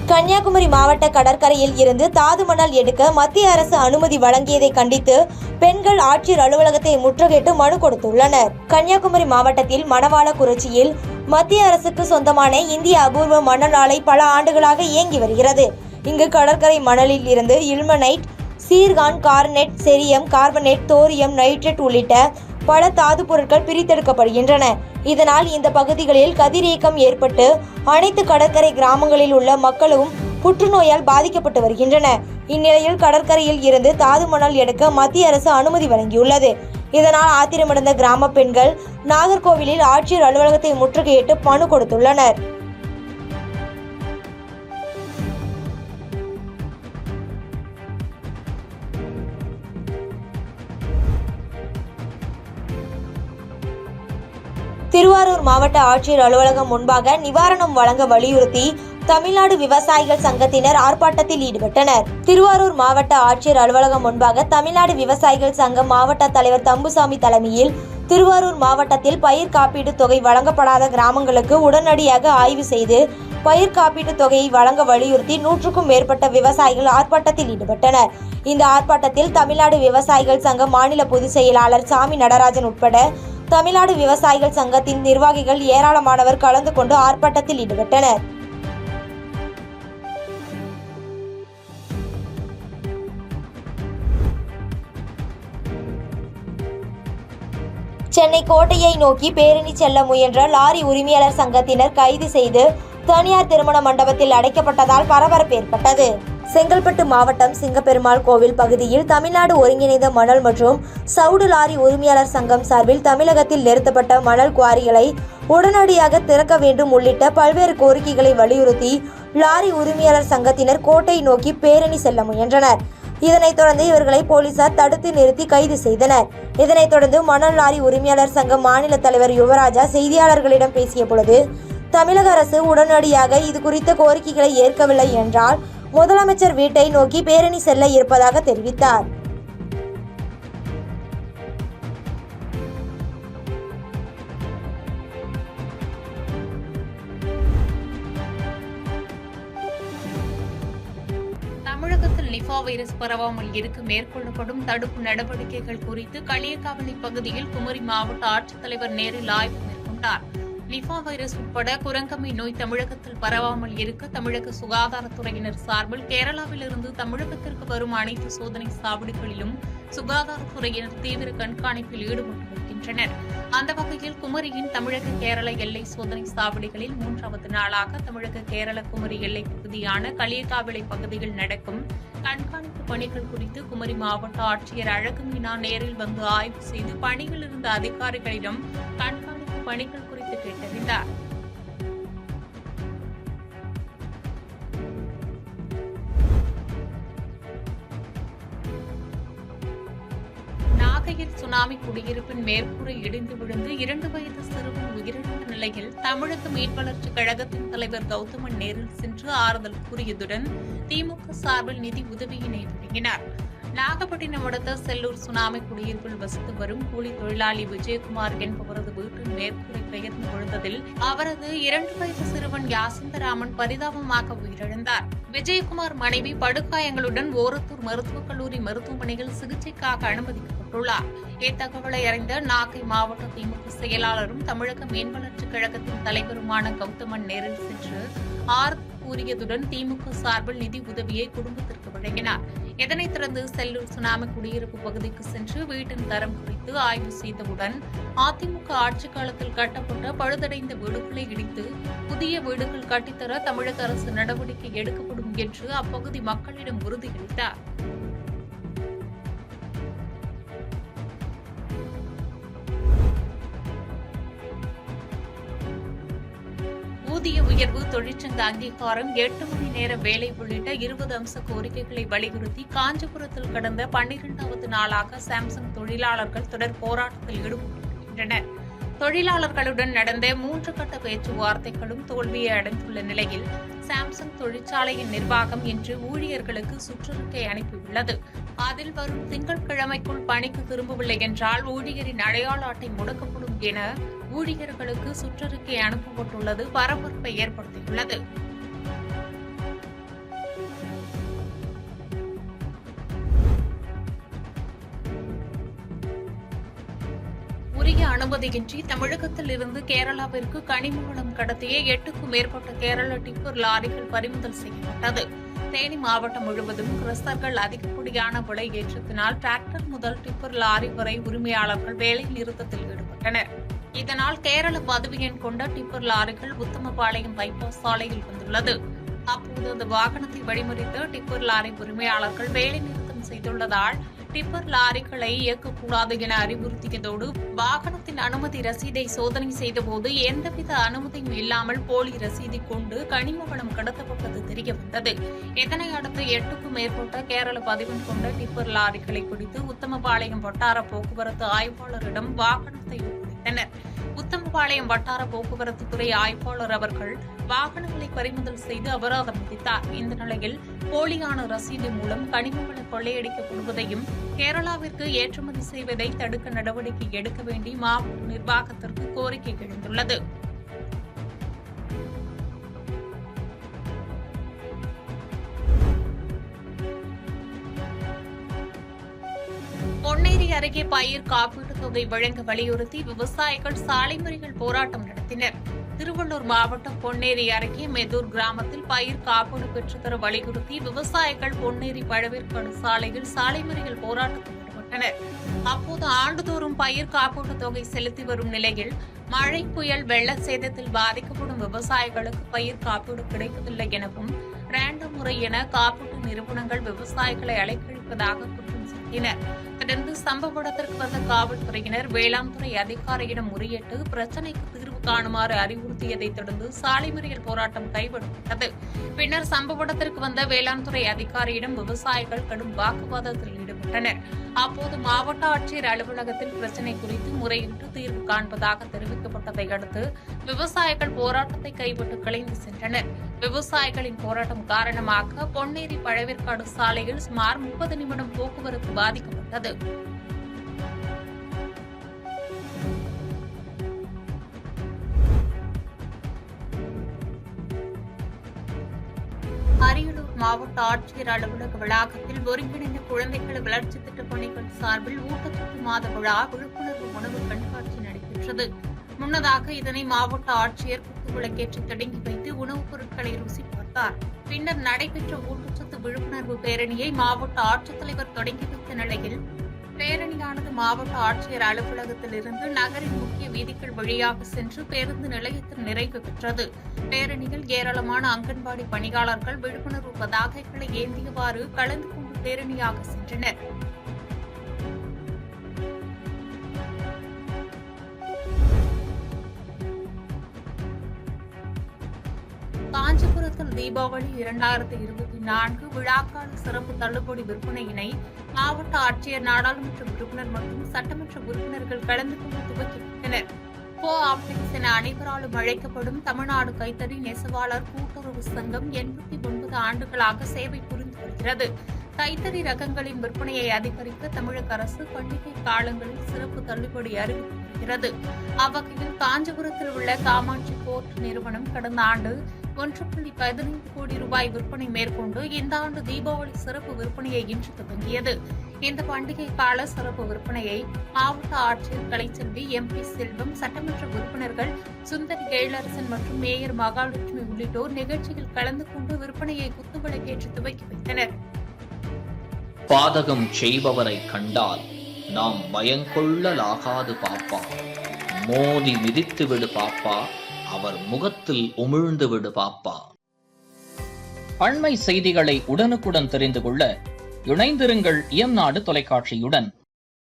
கன்னியாகுமரி மாவட்ட கடற்கரையில் இருந்து தாது மணல் எடுக்க மத்திய அரசு அனுமதி வழங்கியதை கண்டித்து பெண்கள் ஆட்சியர் அலுவலகத்தை முற்றுகையிட்டு மனு கொடுத்துள்ளனர். கன்னியாகுமரி மாவட்டத்தில் மணவாளக்குறிச்சியில் மத்திய அரசுக்கு சொந்தமான இந்திய அபூர்வ மணல் ஆலை பல ஆண்டுகளாக இயங்கி வருகிறது. இங்கு கடற்கரை மணலில் இருந்து ilmenite, zircon, garnet, cerium, carbonate, thorium, nitrate உள்ளிட்ட பல தாது பொருட்கள் பிரித்தெடுக்கப்படுகின்றன. இதனால் இந்த பகுதிகளில் கதிரியக்கம் ஏற்பட்டு அனைத்து கடற்கரை கிராமங்களில் உள்ள மக்களும் புற்றுநோயால் பாதிக்கப்பட்டு வருகின்றனர். இந்நிலையில் கடற்கரையில் இருந்து தாது மணல் எடுக்க மத்திய அரசு அனுமதி வழங்கியுள்ளது. இதனால் ஆத்திரமடைந்த கிராம பெண்கள் நாகர்கோவிலில் ஆட்சியர் அலுவலகத்தை முற்றுகையிட்டு மனு கொடுத்துள்ளனர். திருவாரூர் மாவட்ட ஆட்சியர் அலுவலகம் முன்பாக நிவாரணம் வழங்க வலியுறுத்தி தமிழ்நாடு விவசாயிகள் சங்கத்தினர் ஆர்ப்பாட்டத்தில் ஈடுபட்டனர். திருவாரூர் மாவட்ட ஆட்சியர் அலுவலகம் முன்பாக தமிழ்நாடு விவசாயிகள் சங்கம் மாவட்ட தலைவர் தம்புசாமி தலைமையில் திருவாரூர் மாவட்டத்தில் பயிர் காப்பீடு தொகை வழங்கப்படாத கிராமங்களுக்கு உடனடியாக ஆய்வு செய்து பயிர் காப்பீட்டு தொகையை வழங்க வலியுறுத்தி 100க்கும் மேற்பட்ட விவசாயிகள் ஆர்ப்பாட்டத்தில் ஈடுபட்டனர். இந்த ஆர்ப்பாட்டத்தில் தமிழ்நாடு விவசாயிகள் சங்க மாநில பொதுச் செயலாளர் சாமி நடராஜன் உட்பட தமிழ்நாடு விவசாயிகள் சங்கத்தின் நிர்வாகிகள் ஏராளமானவர் கலந்து கொண்டு ஆர்ப்பாட்டத்தில் ஈடுபட்டனர். சென்னை கோட்டையை நோக்கி பேரணி செல்ல முயன்ற லாரி உரிமையாளர் சங்கத்தினர் கைது செய்து தனியார் திருமண மண்டபத்தில் அடைக்கப்பட்டதால் பரபரப்பு ஏற்பட்டது. செங்கல்பட்டு மாவட்டம் சிங்கப்பெருமாள் கோவில் பகுதியில் தமிழ்நாடு ஒருங்கிணைந்த மணல் மற்றும் சவுடு லாரி உரிமையாளர் சங்கம் சார்பில் தமிழகத்தில் நிறுத்தப்பட்ட மணல் குவாரிகளை உடனடியாக திறக்க வேண்டும் உள்ளிட்ட பல்வேறு கோரிக்கைகளை வலியுறுத்தி லாரி உரிமையாளர் சங்கத்தினர் கோட்டை நோக்கி பேரணி செல்ல முயன்றனர். இதனைத் தொடர்ந்து இவர்களை போலீசார் தடுத்து நிறுத்தி கைது செய்தனர். இதனைத் தொடர்ந்து மணல் லாரி உரிமையாளர் சங்க மாநில தலைவர் யுவராஜா செய்தியாளர்களிடம் பேசிய பொழுது, தமிழக அரசு உடனடியாக இது குறித்த கோரிக்கைகளை ஏற்கவில்லை என்றால் முதலமைச்சர் வீட்டை நோக்கி பேரணி செல்ல இருப்பதாக தெரிவித்தார். தமிழகத்தில் நிபா வைரஸ் பரவாமல் இருக்க மேற்கொள்ளப்படும் தடுப்பு நடவடிக்கைகள் குறித்து களியக்காவிளை பகுதியில் குமரி மாவட்ட ஆட்சித்தலைவர் நேரில் ஆய்வு மேற்கொண்டார். நிபா வைரஸ் உட்பட குரங்கம்மை நோய் தமிழகத்தில் பரவாமல் இருக்க தமிழக சுகாதாரத்துறையினர் சார்பில் கேரளாவிலிருந்து தமிழகத்திற்கு வரும் அனைத்து சோதனை சாவடிகளிலும் சுகாதாரத்துறையினர் தீவிர கண்காணிப்பில் ஈடுபட்டு வருகின்றனர். அந்த வகையில் குமரியின் தமிழக கேரள எல்லை சோதனை சாவடிகளில் 3வது நாளாக தமிழக கேரள குமரி எல்லை பகுதியான களியக்காவிளை பகுதியில் நடக்கும் கண்காணிப்பு பணிகள் குறித்து குமரி மாவட்ட ஆட்சியர் அழகுமீனா நேரில் வந்து ஆய்வு செய்து பணியில் இருந்த அதிகாரிகளிடம் கண்காணிப்பு பணிகள் குறித்து கேட்டறிந்தார். நாகையில் சுனாமி குடியிருப்பின் மேற்கூரை இடிந்து விழுந்து 2 வயது சிறுவன் உயிரிழந்த நிலையில் தமிழக மீன்வளர்ச்சிக் கழகத்தின் தலைவர் கௌதமன் நேரில் சென்று ஆறுதல் கூறியதுடன் திமுக சார்பில் நிதி உதவியினை வழங்கினார். நாகப்பட்டினம் அடுத்த செல்லூர் சுனாமி குடியிருப்பில் வசித்து வரும் கூலி தொழிலாளி விஜயகுமார் என்பவரது வீட்டின் மேற்கூரை பெயர்ந்து விழுந்ததில் அவரது 2 வயது சிறுவன் யாசிந்தராமன் பரிதாபமாக உயிரிழந்தார். விஜயகுமார் மனைவி படுகாயங்களுடன் ஓரத்தூர் மருத்துவக் கல்லூரி மருத்துவமனையில் சிகிச்சைக்காக அனுமதிக்கப்பட்டுள்ளார். இத்தகவலை அறிந்த நாகை மாவட்ட திமுக செயலாளரும் தமிழக மீன்வளர்ச்சிக் கழகத்தின் தலைவருமான கௌதமன் நேரில் சென்று ஆறுதல் கூறியதுடன் திமுக சார்பில் நிதி உதவியை குடும்பத்திற்கு வழங்கினார். இதனைத் தொடர்ந்து செல்லூர் சுனாமி குடியிருப்பு பகுதிக்கு சென்று வீட்டின் தரம் குறித்து ஆய்வு செய்தவுடன் அதிமுக ஆட்சிக் காலத்தில் கட்டப்பட்ட பழுதடைந்த வீடுகளை இடித்து புதிய வீடுகள் கட்டித்தர தமிழக அரசு நடவடிக்கை எடுக்கப்படும் என்று அப்பகுதி மக்களிடம் உறுதியளித்தார். ஊதிய உயர்வு, தொழிற்சங்க அங்கீகாரம், 8 மணி நேர வேலை உள்ளிட்ட 20 அம்ச கோரிக்கைகளை வலியுறுத்தி காஞ்சிபுரத்தில் கடந்த 12வது நாளாக சாம்சங் தொழிலாளர்கள் தொடர் போராட்டத்தில் ஈடுபட்டு வருகின்றனர். தொழிலாளர்களுடன் நடந்த 3 கட்ட பேச்சுவார்த்தைகளும் தோல்வியை அடைந்துள்ள நிலையில் சாம்சங் தொழிற்சாலையின் நிர்வாகம் இன்று ஊழியர்களுக்கு சுற்றறிக்கை அனுப்பியுள்ளது. அதில் வரும் திங்கட்கிழமைக்குள் பணிக்கு திரும்பவில்லை என்றால் ஊழியரின் அடையாள அட்டை முடக்கப்படும் என ஊழியர்களுக்கு சுற்றறிக்கை அனுப்பப்பட்டுள்ளது பரபரப்பை ஏற்படுத்தியுள்ளது. அனுமதியின்றி தமிழகத்தில் இருந்து கேரளாவிற்கு கனிம வளம் கடத்திய 8க்கும் மேற்பட்ட கேரள டிப்பர் லாரிகள் பறிமுதல் செய்யப்பட்டது. தேனி மாவட்டம் முழுவதும் கிறிஸ்தவர்கள் அதிகப்படியான விலை ஏற்றத்தினால் டிராக்டர் முதல் டிப்பர் லாரி வரை உரிமையாளர்கள் வேலை நிறுத்தத்தில் ஈடுபட்டனர். இதனால் கேரள பதிவு எண் கொண்ட டிப்பர் லாரிகள் உத்தமபாளையம் பைபாஸ் சாலையில் வந்துள்ளது. அப்போது அந்த வாகனத்தை வழிமறித்து டிப்பர் லாரி உரிமையாளர்கள் வேலை நிறுத்தம் செய்துள்ளதால் டிப்பர் லாரிகளை இயக்கக்கூடாது என அறிவுறுத்தியதோடு வாகனத்தின் அனுமதி ரசீதை சோதனை செய்தபோது எந்தவித அனுமதியும் இல்லாமல் போலி ரசீதை கொண்டு கனிம வளம் கடத்தப்பட்டது தெரியவந்தது. இதனை அடுத்து 8க்கும் மேற்பட்ட கேரள பதிவெண் கொண்ட டிப்பர் லாரிகளை பிடித்து உத்தமபாளையம் வட்டார போக்குவரத்து ஆய்வாளரிடம் வாகனத்தை ஒப்படைத்தனர். உத்தமபாளையம் வட்டார போக்குவரத்து துறை ஆய்வாளர் அவர்கள் வாகனங்களை பறிமுதல் செய்து அபராதம் விதித்தார். இந்த நிலையில் போலியான ரசீது மூலம் கனிம வளம் கொள்ளையடிக்கப்படுவதையும் கேரளாவிற்கு ஏற்றுமதி செய்வதை தடுக்க நடவடிக்கை எடுக்க வேண்டி மாவட்ட நிர்வாகத்திற்கு கோரிக்கை எழுந்துள்ளது. பொன்னேரி அருகே பயிர் காப்பீட்டுத் தொகை வழங்க வலியுறுத்தி விவசாயிகள் சாலை மறியல் போராட்டம் நடத்தினர். திருவள்ளூர் மாவட்டம் பொன்னேரி அருகே மெதூர் கிராமத்தில் பயிர் காப்பீடு பெற்றுத்தர வலியுறுத்தி விவசாயிகள் பொன்னேரி பழவேற்காடு சாலையில் சாலை மறியல் போராட்டத்தில் ஈடுபட்டனர். அப்போது ஆண்டுதோறும் பயிர் காப்பீட்டுத் தொகை செலுத்தி வரும் நிலையில் மழை புயல் வெள்ள சேதத்தில் பாதிக்கப்படும் விவசாயிகளுக்கு பயிர் காப்பீடு கிடைப்பதில்லை எனவும் ரேண்டம் முறை என காப்பீட்டு நிறுவனங்கள் விவசாயிகளை அலைக்கழிப்பதாக குற்றம் சாட்டினர். தொடர்ந்து சம்பவ இடத்திற்கு வந்த காவல்துறையினர் வேளாண் துறை அதிகாரியிடம் முறையிட்டு பிரச்சினைக்கு தீர்வு காணுமாறு அறிவுறுத்தியதைத் தொடர்ந்து சாலை மறியல் போராட்டம் கைவிடப்பட்டது. பின்னர் சம்பவ இடத்திற்கு வந்த வேளாண் துறை அதிகாரியிடம் விவசாயிகள் கடும் வாக்குவாதத்தில் ஈடுபட்டனர். அப்போது மாவட்ட ஆட்சியர் அலுவலகத்தில் பிரச்சினை குறித்து முறையிட்டு தீர்வு காண்பதாக தெரிவிக்கப்பட்டதை அடுத்து விவசாயிகள் போராட்டத்தை கைவிட்டு கலைந்து சென்றனர். விவசாயிகளின் போராட்டம் காரணமாக பொன்னேரி பழவேற்காடு சாலையில் சுமார் 30 நிமிடம் போக்குவரத்து பாதிக்கப்பட்டது. அரியலூர் மாவட்ட ஆட்சியர் அலுவலக வளாகத்தில் ஒருங்கிணைந்த குழந்தைகள் வளர்ச்சி திட்டப் பணிகள் சார்பில் ஊட்டச்சத்து மாத விழா விழிப்புணர்வு உணவு கண்காட்சி நடைபெற்றது. முன்னதாக இதனை மாவட்ட ஆட்சியர் குத்துவிளக்கேற்றி தொடங்கி வைத்து உணவுப் பொருட்களை ருசி பார்த்தார். பின்னர் நடைபெற்ற ஊட்டச்சத்து விழிப்புணர்வு பேரணியை மாவட்ட ஆட்சித்தலைவர் தொடங்கி வைத்த நிலையில் பேரணியானது மாவட்ட ஆட்சியர் அலுவலகத்தில் இருந்து நகரின் முக்கிய வீதிகள் வழியாக சென்று பேருந்து நிலையத்தில் நிறைவு பெற்றது. பேரணியில் ஏராளமான அங்கன்வாடி பணியாளர்கள் விழிப்புணர்வு பதாகைகளை ஏந்தியவாறு கலந்து கொண்டு பேரணியாக சென்றனர். காஞ்சிபுரத்தில் தீபாவளி 2024 விழாக்கால சிறப்பு தள்ளுபடி விற்பனையினை மாவட்ட ஆட்சியர், நாடாளுமன்ற உறுப்பினர் மற்றும் சட்டமன்ற உறுப்பினர்கள் கலந்து கொண்டு துவக்கி வைத்தனர். கோ ஆப்டிக்ஸ் என அனைவராலும் அழைக்கப்படும் தமிழ்நாடு கைத்தறி நெசவாளர் கூட்டுறவு சங்கம் 89 ஆண்டுகளாக சேவை புரிந்து வருகிறது. கைத்தறி ரகங்களின் விற்பனையை அதிகரிக்க தமிழக அரசு பண்டிகை காலங்களில் சிறப்பு தள்ளுபடி அறிவித்து வருகிறது. அவ்வகையில் காஞ்சிபுரத்தில் உள்ள காமாட்சி போர்ட் நிறுவனம் கடந்த ஆண்டு 1.15 கோடி ரூபாய் விற்பனை மேற்கொண்டு இந்த ஆண்டு தீபாவளி சிறப்பு விற்பனையை இன்று துவங்கியது. இந்த பண்டிகை கால சிறப்பு விற்பனையை மாவட்ட ஆட்சியர் கலைச்செல்வி, MP செல்வம், சட்டமன்ற உறுப்பினர்கள் சுந்தரி கேளரசன் மற்றும் மேயர் மகாலட்சுமி உள்ளிட்டோர் நிகழ்ச்சியில் கலந்து கொண்டு விற்பனையை குத்துவிளக்கேற்றி துவக்கி வைத்தனர். பாதகம் செய்பவரை கண்டால் நாம் பயங்கொள்ளலாகாது பாப்பா, மோதி மிதித்து விடு பாப்பா, அவர் முகத்தில் உமிழ்ந்து விடு பாப்பா. அண்மை செய்திகளை உடனுக்குடன் தெரிந்து கொள்ள இணைந்திருங்கள் இயம்நாடு தொலைக்காட்சியுடன்.